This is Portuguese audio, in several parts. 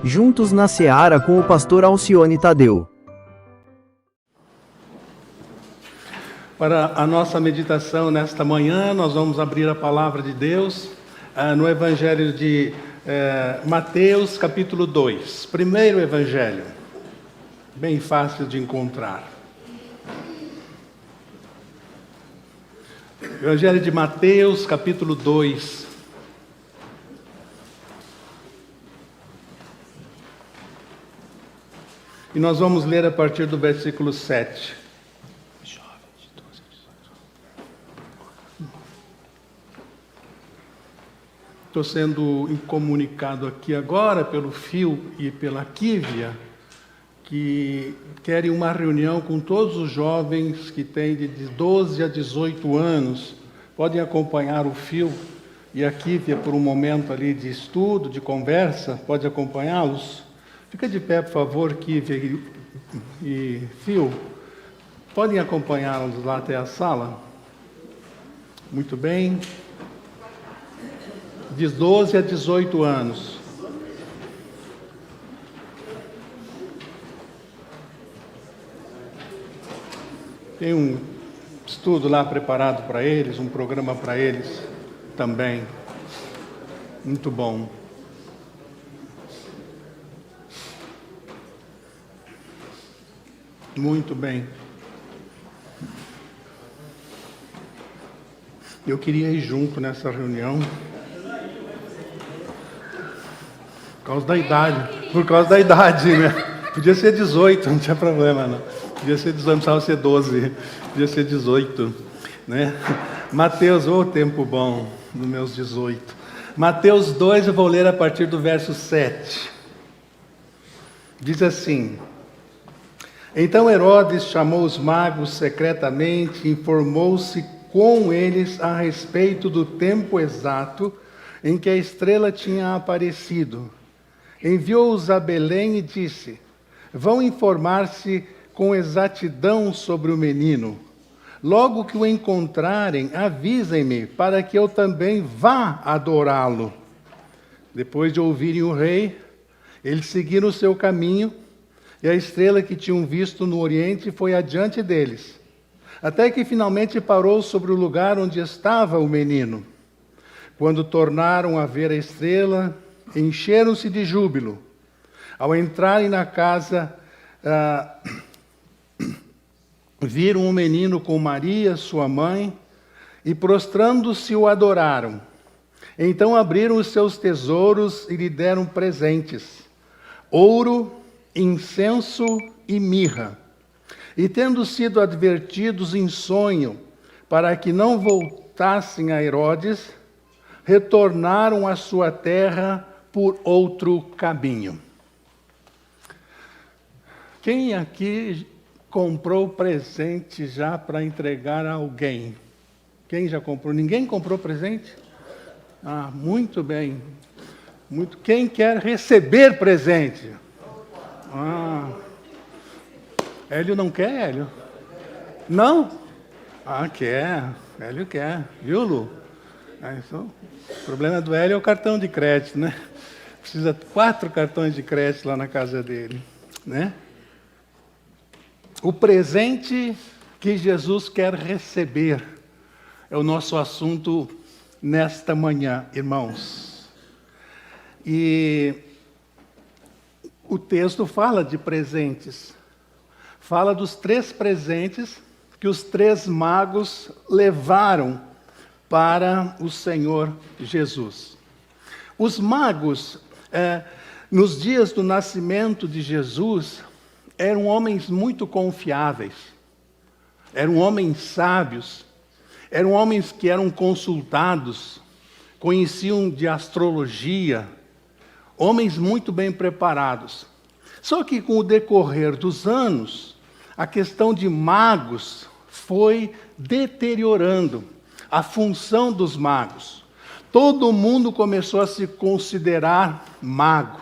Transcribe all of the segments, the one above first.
Juntos na Seara com o pastor Alcione Tadeu. Para a nossa meditação nesta manhã, nós vamos abrir a palavra de Deus no Evangelho de Mateus, capítulo 2. Primeiro Evangelho, bem fácil de encontrar. Evangelho de Mateus, capítulo 2. E nós vamos ler a partir do versículo 7. Estou sendo incomunicado aqui agora pelo Fio e pela Kívia, que querem uma reunião com todos os jovens que têm de 12 a 18 anos. Podem acompanhar o Fio e a Kívia por um momento ali de estudo, de conversa. Pode acompanhá-los? Fica de pé, por favor, Kívia e Fio. Podem acompanhá-los lá até a sala? Muito bem. De 12 a 18 anos. Tem um estudo lá preparado para eles, um programa para eles também. Muito bom. Muito bem. Eu queria ir junto nessa reunião. Por causa da idade, né? Podia ser 18, não tinha problema, não. Podia ser 18, não precisava ser 12, podia ser 18, né? Mateus, tempo bom, dos meus 18. Mateus 2, eu vou ler a partir do verso 7. Diz assim: Então Herodes chamou os magos secretamente e informou-se com eles a respeito do tempo exato em que a estrela tinha aparecido. Enviou-os a Belém e disse: Vão informar-se com exatidão sobre o menino. Logo que o encontrarem, avisem-me, para que eu também vá adorá-lo. Depois de ouvirem o rei, eles seguiram o seu caminho, e a estrela que tinham visto no oriente foi adiante deles, até que finalmente parou sobre o lugar onde estava o menino. Quando tornaram a ver a estrela, encheram-se de júbilo. Ao entrarem na casa, viram um menino com Maria, sua mãe, e prostrando-se o adoraram. Então abriram os seus tesouros e lhe deram presentes: ouro, incenso e mirra. E tendo sido advertidos em sonho para que não voltassem a Herodes, retornaram à sua terra por outro caminho. Quem aqui comprou presente já para entregar a alguém? Quem já comprou? Ninguém comprou presente? Ah, muito bem. Quem quer receber presente? Ah, Hélio não quer, Hélio? Não? Ah, quer. Hélio quer. Viu, Lu? Então, o problema do Hélio é o cartão de crédito, né? Precisa 4 cartões de crédito lá na casa dele, né? O presente que Jesus quer receber é o nosso assunto nesta manhã, irmãos. E o texto fala de presentes. Fala dos 3 presentes que os 3 magos levaram para o Senhor Jesus. Os magos, nos dias do nascimento de Jesus, eram homens muito confiáveis, eram homens sábios, eram homens que eram consultados, conheciam de astrologia, homens muito bem preparados. Só que com o decorrer dos anos, a questão de magos foi deteriorando a função dos magos. Todo mundo começou a se considerar mago.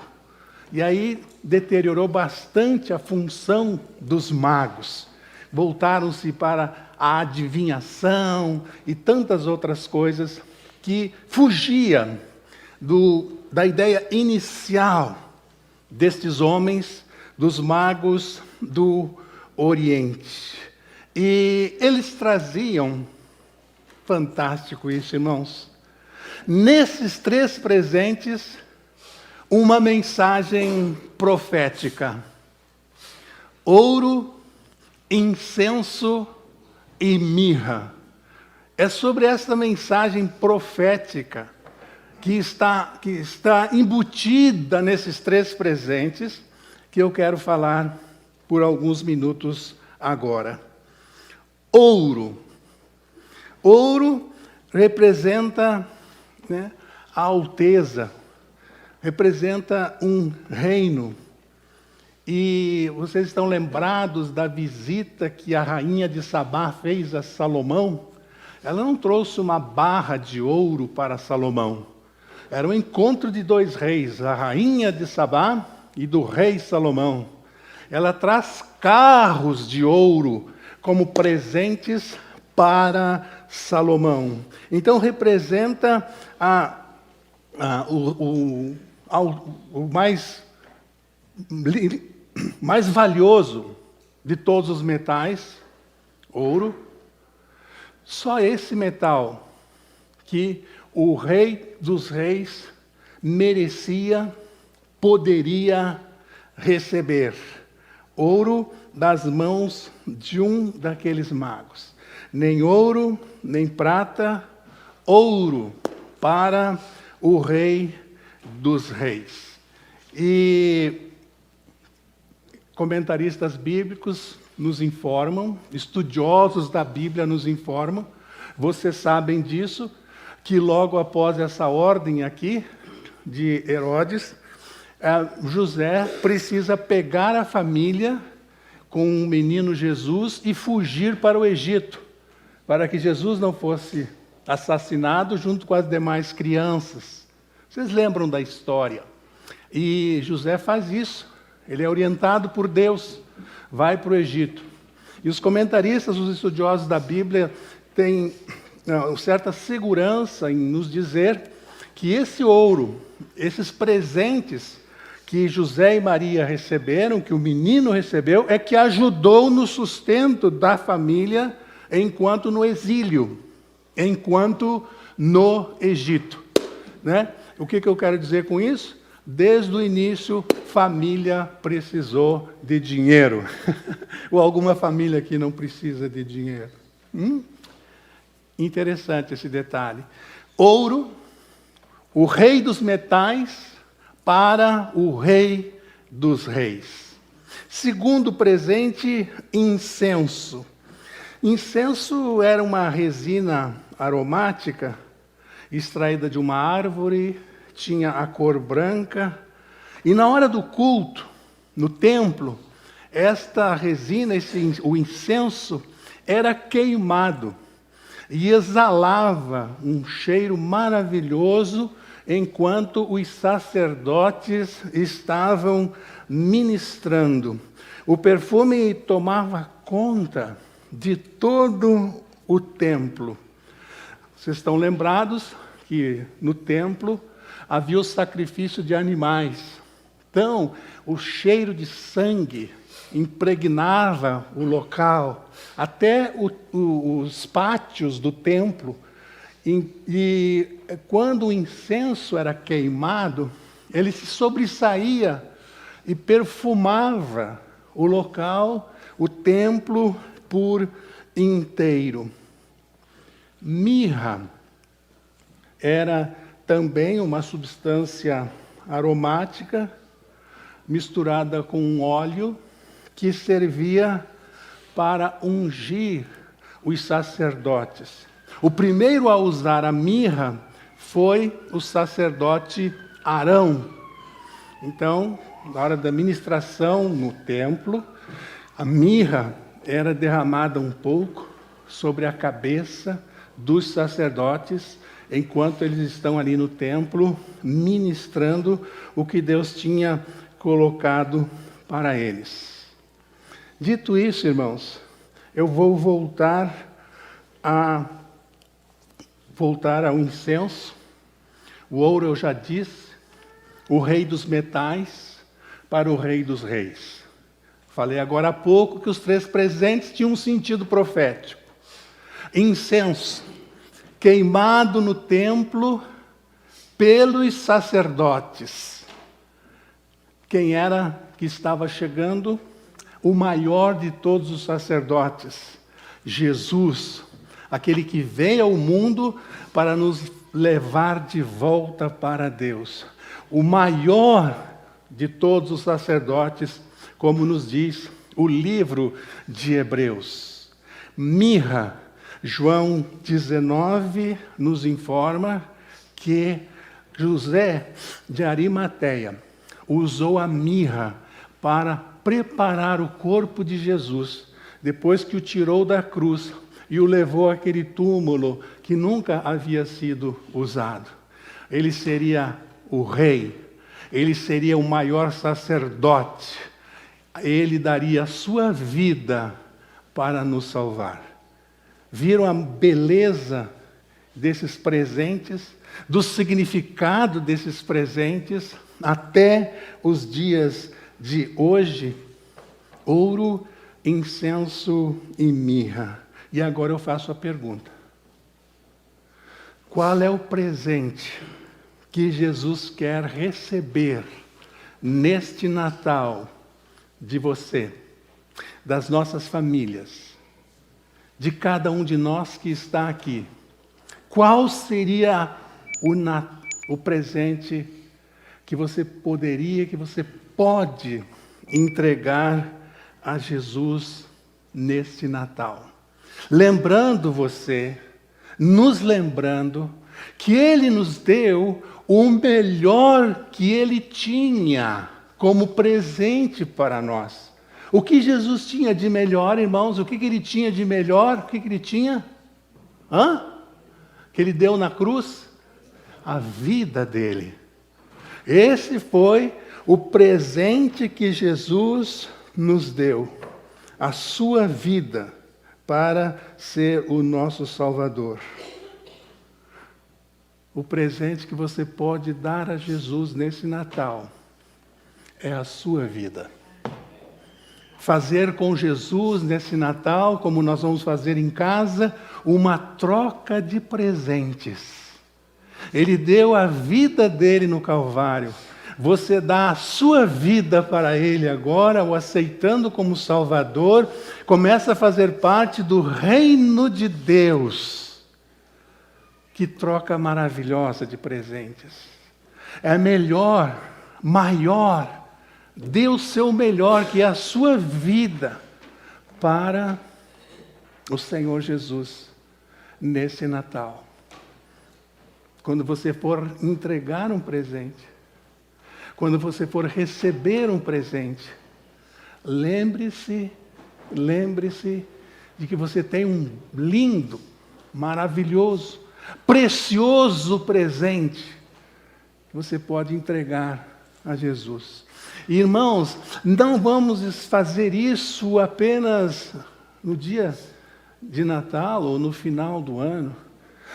E aí deteriorou bastante a função dos magos. Voltaram-se para a adivinhação e tantas outras coisas que fugiam da ideia inicial destes homens, dos magos do Oriente. E eles traziam, fantástico isso, irmãos, nesses 3 presentes, uma mensagem profética: ouro, incenso e mirra. É sobre essa mensagem profética que está embutida nesses 3 presentes que eu quero falar por alguns minutos agora. Ouro. Ouro representa, né, a alteza, representa um reino. E vocês estão lembrados da visita que a rainha de Sabá fez a Salomão? Ela não trouxe uma barra de ouro para Salomão. Era um encontro de 2 reis, a rainha de Sabá e do rei Salomão. Ela traz carros de ouro como presentes para Salomão. Então representa o mais valioso de todos os metais, ouro. Só esse metal que o rei dos reis merecia, poderia receber. Ouro das mãos de um daqueles magos. Nem ouro, nem prata, ouro para o rei dos reis. E comentaristas bíblicos nos informam, estudiosos da Bíblia nos informam, vocês sabem disso, que logo após essa ordem aqui de Herodes, José precisa pegar a família com o menino Jesus e fugir para o Egito, para que Jesus não fosse assassinado junto com as demais crianças. Vocês lembram da história? E José faz isso, ele é orientado por Deus, vai para o Egito. E os comentaristas, os estudiosos da Bíblia, têm certa segurança em nos dizer que esse ouro, esses presentes que José e Maria receberam, que o menino recebeu, é que ajudou no sustento da família enquanto no exílio, enquanto no Egito. Né? O que eu quero dizer com isso? Desde o início, família precisou de dinheiro. Ou alguma família aqui não precisa de dinheiro? Interessante esse detalhe. Ouro, o rei dos metais, para o rei dos reis. Segundo presente, incenso. Incenso era uma resina aromática extraída de uma árvore, tinha a cor branca, e na hora do culto, no templo, esta resina, o incenso, era queimado e exalava um cheiro maravilhoso enquanto os sacerdotes estavam ministrando. O perfume tomava conta de todo o templo. Vocês estão lembrados que no templo havia o sacrifício de animais. Então, o cheiro de sangue impregnava o local, até os pátios do templo. E quando o incenso era queimado, ele se sobressaía e perfumava o local, o templo por inteiro. Mirra era também uma substância aromática misturada com um óleo que servia para ungir os sacerdotes. O primeiro a usar a mirra foi o sacerdote Arão. Então, na hora da ministração no templo, a mirra era derramada um pouco sobre a cabeça dos sacerdotes, enquanto eles estão ali no templo, ministrando o que Deus tinha colocado para eles. Dito isso, irmãos, eu vou voltar ao incenso. O ouro eu já disse, o rei dos metais, para o Rei dos Reis. Falei agora há pouco que os 3 presentes tinham um sentido profético. Incenso, queimado no templo pelos sacerdotes. Quem era que estava chegando? O maior de todos os sacerdotes, Jesus, aquele que veio ao mundo para nos levar de volta para Deus. O maior de todos os sacerdotes, como nos diz o livro de Hebreus. Mirra, João 19 nos informa que José de Arimateia usou a mirra para preparar o corpo de Jesus, depois que o tirou da cruz e o levou àquele túmulo que nunca havia sido usado. Ele seria o rei, ele seria o maior sacerdote, ele daria a sua vida para nos salvar. Viram a beleza desses presentes, do significado desses presentes, até os dias de hoje? Ouro, incenso e mirra. E agora eu faço a pergunta: qual é o presente que Jesus quer receber neste Natal de você, das nossas famílias, de cada um de nós que está aqui? Qual seria o presente que você poderia, que você pode entregar a Jesus neste Natal? Lembrando você, nos lembrando, que Ele nos deu o melhor que Ele tinha como presente para nós. O que Jesus tinha de melhor, irmãos? O que Ele tinha de melhor? O que Ele tinha? Que Ele deu na cruz? A vida dele. Esse foi o presente que Jesus nos deu, a sua vida, para ser o nosso Salvador. O presente que você pode dar a Jesus nesse Natal é a sua vida. Fazer com Jesus nesse Natal, como nós vamos fazer em casa, uma troca de presentes. Ele deu a vida dele no Calvário. Você dá a sua vida para Ele agora, o aceitando como Salvador, começa a fazer parte do reino de Deus. Que troca maravilhosa de presentes. É melhor, maior, dê o seu melhor, que é a sua vida, para o Senhor Jesus nesse Natal. Quando você for entregar um presente, quando você for receber um presente, lembre-se de que você tem um lindo, maravilhoso, precioso presente que você pode entregar a Jesus. Irmãos, não vamos fazer isso apenas no dia de Natal ou no final do ano.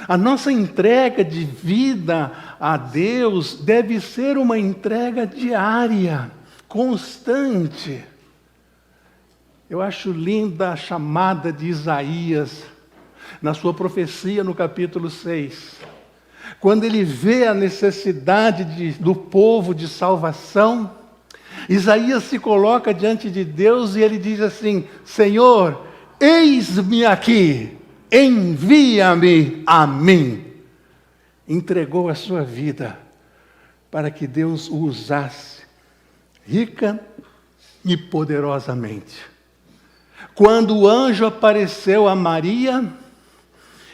A nossa entrega de vida a Deus deve ser uma entrega diária, constante. Eu acho linda a chamada de Isaías, na sua profecia no capítulo 6. Quando ele vê a necessidade do povo de salvação, Isaías se coloca diante de Deus e ele diz assim: Senhor, eis-me aqui, envia-me a mim. Entregou a sua vida para que Deus o usasse rica e poderosamente. Quando o anjo apareceu a Maria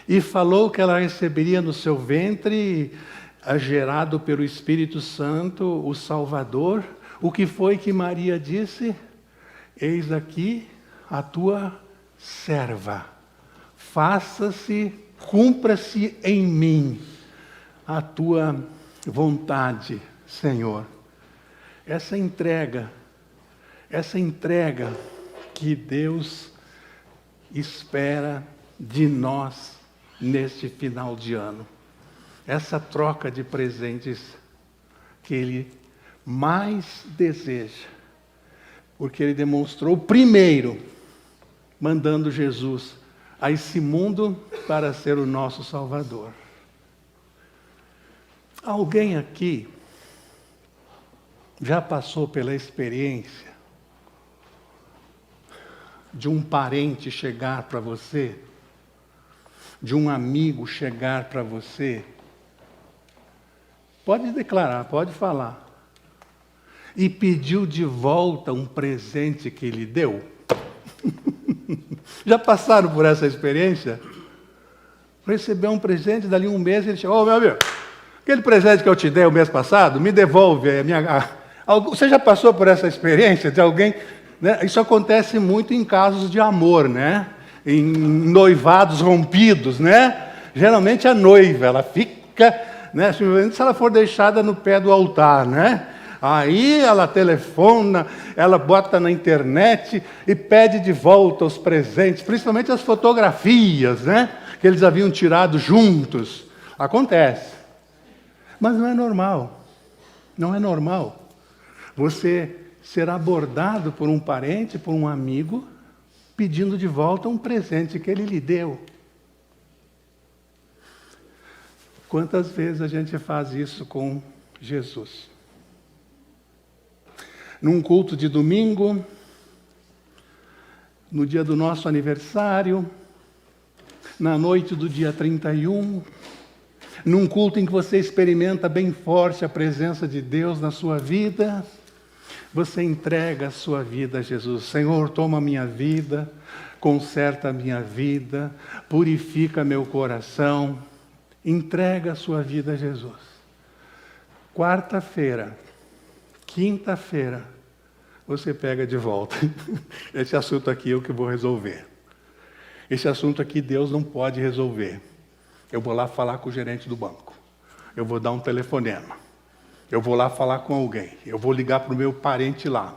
e falou que ela receberia no seu ventre, gerado pelo Espírito Santo, o Salvador, o que foi que Maria disse? Eis aqui a tua serva. Faça-se, cumpra-se em mim a tua vontade, Senhor. Essa entrega que Deus espera de nós neste final de ano. Essa troca de presentes que Ele mais deseja. Porque ele demonstrou primeiro, mandando Jesus a esse mundo para ser o nosso Salvador. Alguém aqui já passou pela experiência de um parente chegar para você, de um amigo chegar para você? Pode declarar, pode falar. E pediu de volta um presente que ele deu? Já passaram por essa experiência? Recebeu um presente, dali um mês ele chegou: ô meu amigo, aquele presente que eu te dei o mês passado, me devolve a minha... Você já passou por essa experiência de alguém... Né? Isso acontece muito em casos de amor, né? Em noivados rompidos, né? Geralmente a noiva, ela fica, né? Se ela for deixada no pé do altar, né? Aí ela telefona, ela bota na internet e pede de volta os presentes, principalmente as fotografias, né? Que eles haviam tirado juntos. Acontece. Mas não é normal. Não é normal você ser abordado por um parente, por um amigo, pedindo de volta um presente que ele lhe deu. Quantas vezes a gente faz isso com Jesus? Num culto de domingo, no dia do nosso aniversário, na noite do dia 31, num culto em que você experimenta bem forte a presença de Deus na sua vida, você entrega a sua vida a Jesus. Senhor, toma a minha vida, conserta a minha vida, purifica meu coração, entrega a sua vida a Jesus. Quarta-feira, quinta-feira, você pega de volta. Esse assunto aqui é o que eu vou resolver. Esse assunto aqui Deus não pode resolver. Eu vou lá falar com o gerente do banco. Eu vou dar um telefonema. Eu vou lá falar com alguém. Eu vou ligar para o meu parente lá.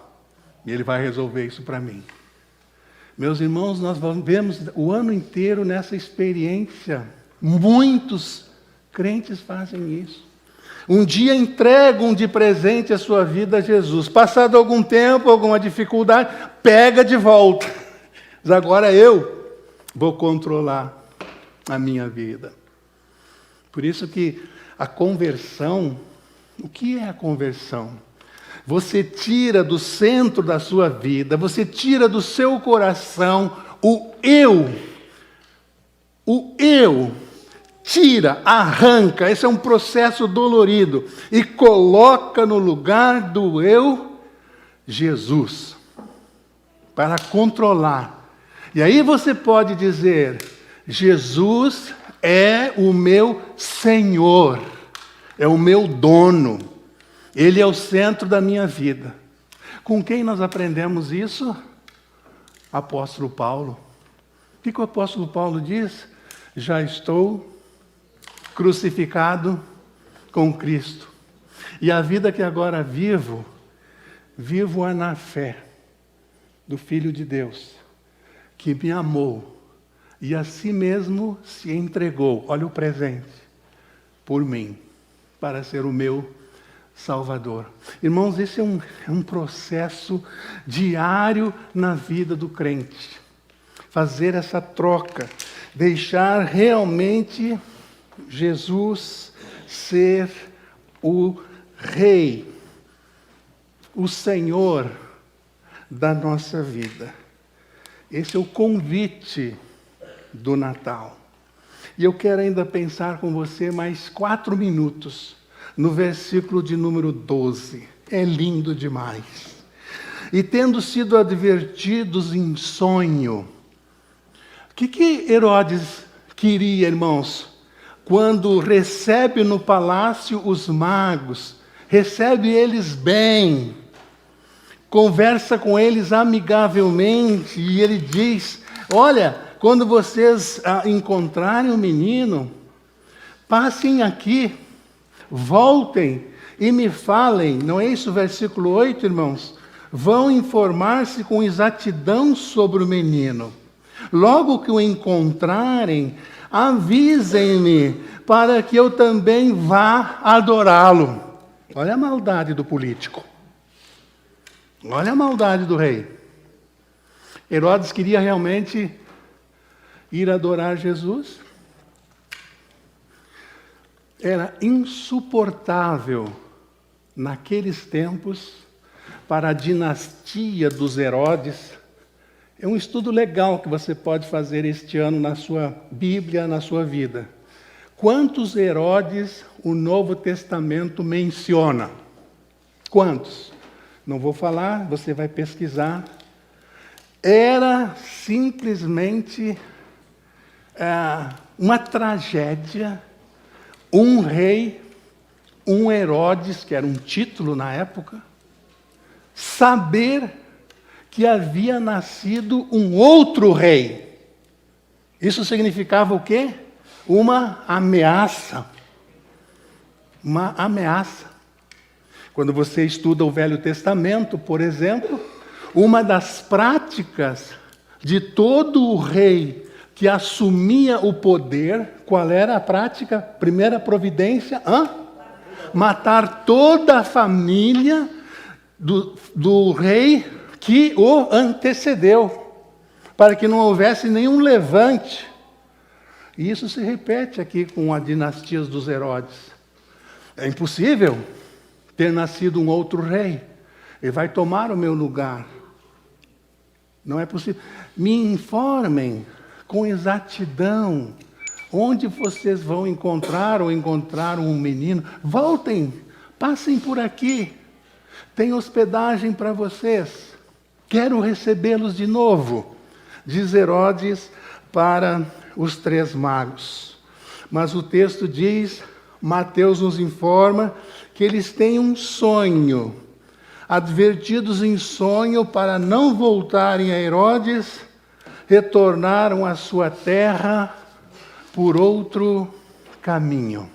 E ele vai resolver isso para mim. Meus irmãos, nós vivemos o ano inteiro nessa experiência. Muitos crentes fazem isso. Um dia entregam de presente a sua vida a Jesus. Passado algum tempo, alguma dificuldade, pega de volta. Mas agora eu vou controlar a minha vida. Por isso que a conversão, o que é a conversão? Você tira do centro da sua vida, você tira do seu coração o eu, tira, arranca, esse é um processo dolorido, e coloca no lugar do eu, Jesus, para controlar. E aí você pode dizer, Jesus é o meu Senhor, é o meu dono, Ele é o centro da minha vida. Com quem nós aprendemos isso? Apóstolo Paulo. O que o apóstolo Paulo diz? Já estou crucificado com Cristo. E a vida que agora vivo, vivo-a na fé do Filho de Deus, que me amou e a si mesmo se entregou, olha o presente, por mim, para ser o meu Salvador. Irmãos, esse é um processo diário na vida do crente. Fazer essa troca, deixar realmente Jesus ser o Rei, o Senhor da nossa vida. Esse é o convite do Natal. E eu quero ainda pensar com você mais 4 minutos no versículo de número 12. É lindo demais. E tendo sido advertidos em sonho. O que Herodes queria, irmãos? Quando recebe no palácio os magos, recebe eles bem, conversa com eles amigavelmente, e ele diz, olha, quando vocês encontrarem o menino, passem aqui, voltem e me falem. Não é isso o versículo 8, irmãos? Vão informar-se com exatidão sobre o menino. Logo que o encontrarem, avisem-me, para que eu também vá adorá-lo. Olha a maldade do político. Olha a maldade do rei. Herodes queria realmente ir adorar Jesus. Era insuportável naqueles tempos para a dinastia dos Herodes. É um estudo legal que você pode fazer este ano na sua Bíblia, na sua vida. Quantos Herodes o Novo Testamento menciona? Quantos? Não vou falar, você vai pesquisar. Era simplesmente uma tragédia. Um rei, um Herodes, que era um título na época, saber que havia nascido um outro rei. Isso significava o quê? Uma ameaça. Uma ameaça. Quando você estuda o Velho Testamento, por exemplo, uma das práticas de todo o rei que assumia o poder, qual era a prática? Primeira providência, matar toda a família do rei que o antecedeu, para que não houvesse nenhum levante. E isso se repete aqui com a dinastia dos Herodes. É impossível ter nascido um outro rei. Ele vai tomar o meu lugar. Não é possível. Me informem com exatidão onde vocês vão encontrar ou encontraram um menino. Voltem, passem por aqui. Tem hospedagem para vocês. Quero recebê-los de novo, diz Herodes para os 3 magos. Mas o texto diz, Mateus nos informa, que eles têm um sonho, advertidos em sonho para não voltarem a Herodes, retornaram à sua terra por outro caminho.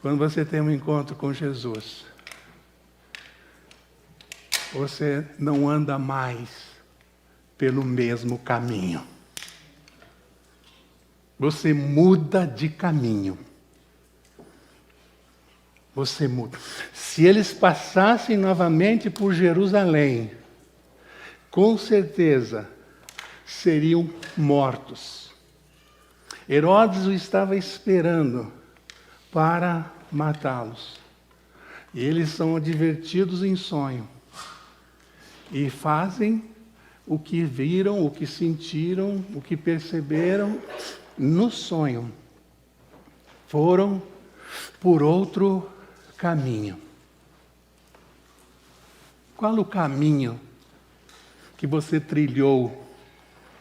Quando você tem um encontro com Jesus, você não anda mais pelo mesmo caminho. Você muda de caminho. Você muda. Se eles passassem novamente por Jerusalém, com certeza seriam mortos. Herodes o estava esperando para matá-los. E eles são advertidos em sonho. E fazem o que viram, o que sentiram, o que perceberam no sonho. Foram por outro caminho. Qual o caminho que você trilhou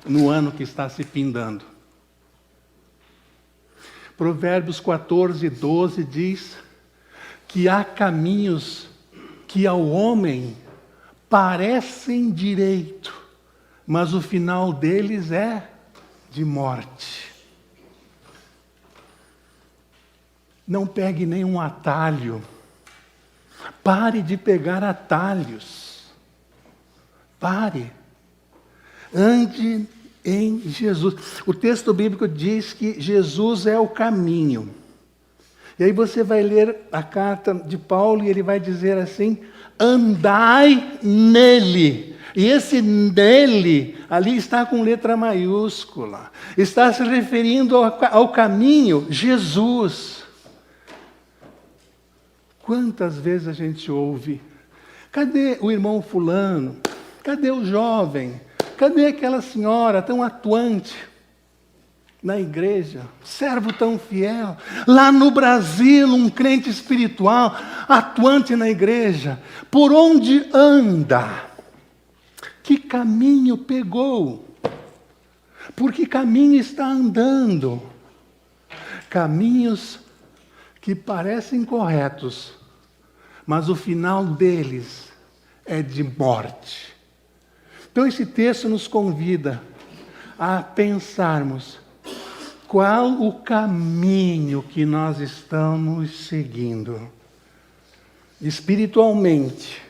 no ano que está se findando? Provérbios 14, 12 diz que há caminhos que ao homem parecem direito, mas o final deles é de morte. Não pegue nenhum atalho. Pare de pegar atalhos. Pare. Ande em Jesus. O texto bíblico diz que Jesus é o caminho. E aí você vai ler a carta de Paulo e ele vai dizer assim: andai nele. E esse nele, ali está com letra maiúscula. Está se referindo ao caminho, Jesus. Quantas vezes a gente ouve: cadê o irmão fulano? Cadê o jovem? Cadê aquela senhora tão atuante na igreja? Servo tão fiel. Lá no Brasil, um crente espiritual, atuante na igreja. Por onde anda? Que caminho pegou? Por que caminho está andando? Caminhos que parecem corretos, mas o final deles é de morte. Então esse texto nos convida a pensarmos qual o caminho que nós estamos seguindo. Espiritualmente,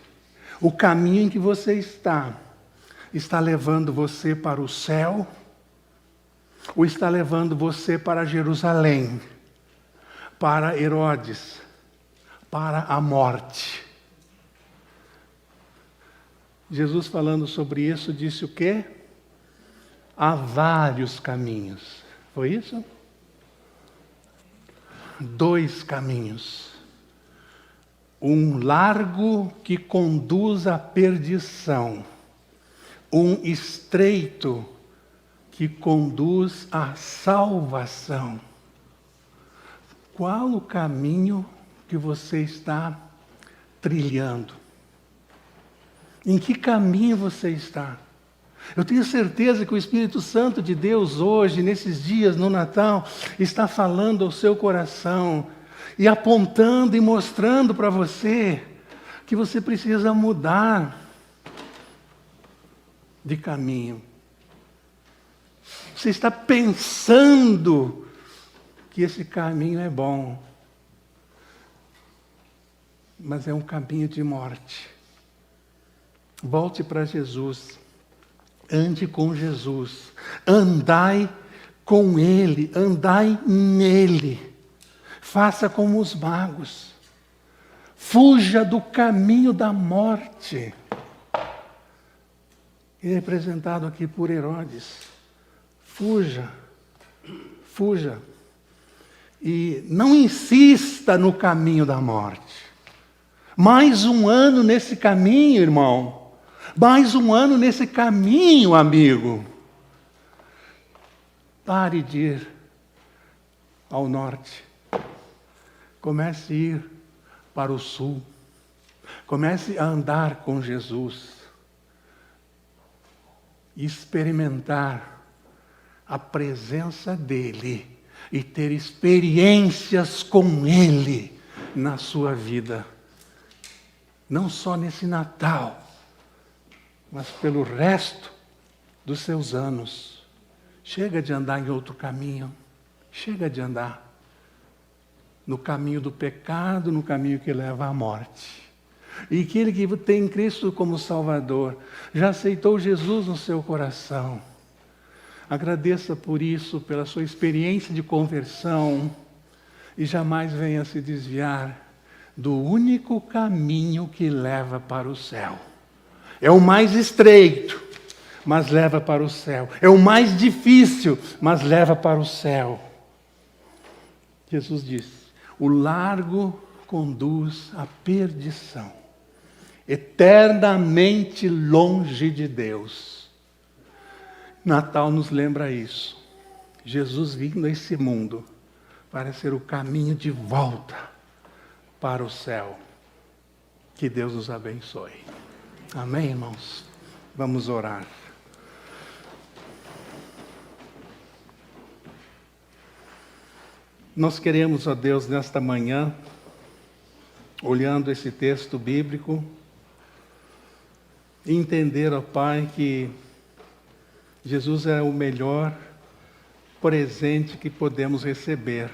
o caminho em que você está levando você para o céu ou está levando você para Jerusalém, para Herodes, para a morte. Jesus, falando sobre isso, disse o quê? Há vários caminhos. Foi isso? 2 caminhos. Um largo que conduz à perdição. Um estreito que conduz à salvação. Qual o caminho que você está trilhando? Em que caminho você está? Eu tenho certeza que o Espírito Santo de Deus hoje, nesses dias, no Natal, está falando ao seu coração e apontando e mostrando para você que você precisa mudar de caminho. Você está pensando que esse caminho é bom, mas é um caminho de morte. Volte para Jesus. Ande com Jesus. Andai com Ele. Andai nele. Faça como os magos. Fuja do caminho da morte. Ele é representado aqui por Herodes. Fuja. Fuja. E não insista no caminho da morte. Mais um ano nesse caminho, irmão. Mais um ano nesse caminho, amigo. Pare de ir ao norte. Comece a ir para o sul. Comece a andar com Jesus. E experimentar a presença dEle. E ter experiências com Ele na sua vida. Não só nesse Natal, mas pelo resto dos seus anos. Chega de andar em outro caminho. Chega de andar no caminho do pecado, no caminho que leva à morte. E aquele que tem Cristo como Salvador, já aceitou Jesus no seu coração. Agradeça por isso, pela sua experiência de conversão, e jamais venha se desviar do único caminho que leva para o céu. É o mais estreito, mas leva para o céu. É o mais difícil, mas leva para o céu. Jesus disse: o largo conduz à perdição, eternamente longe de Deus. Natal nos lembra isso. Jesus vindo a esse mundo para ser o caminho de volta para o céu. Que Deus nos abençoe. Amém, irmãos? Vamos orar. Nós queremos, ó Deus, nesta manhã, olhando esse texto bíblico, entender, ó Pai, que Jesus é o melhor presente que podemos receber.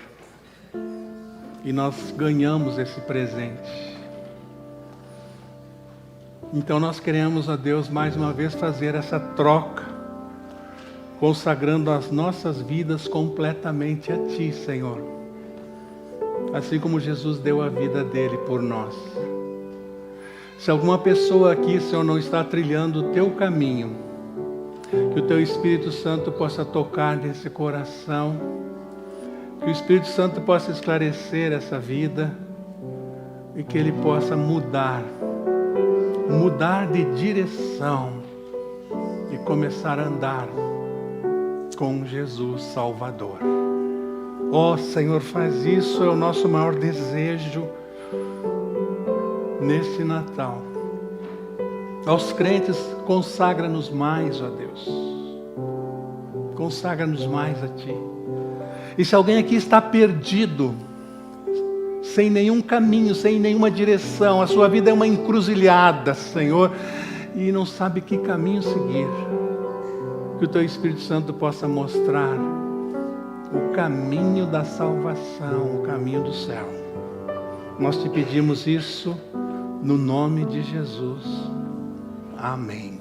E nós ganhamos esse presente. Então nós queremos, ó Deus, mais uma vez fazer essa troca, consagrando as nossas vidas completamente a Ti, Senhor. Assim como Jesus deu a vida dele por nós. Se alguma pessoa aqui, Senhor, não está trilhando o Teu caminho, que o Teu Espírito Santo possa tocar nesse coração, que o Espírito Santo possa esclarecer essa vida e que ele possa mudar de direção e começar a andar com Jesus Salvador. Ó Senhor, faz isso, é o nosso maior desejo nesse Natal. Aos crentes, consagra-nos mais, ó Deus. Consagra-nos mais a Ti. E se alguém aqui está perdido, sem nenhum caminho, sem nenhuma direção, a sua vida é uma encruzilhada, Senhor, e não sabe que caminho seguir, que o Teu Espírito Santo possa mostrar o caminho da salvação, o caminho do céu. Nós Te pedimos isso no nome de Jesus. Amém.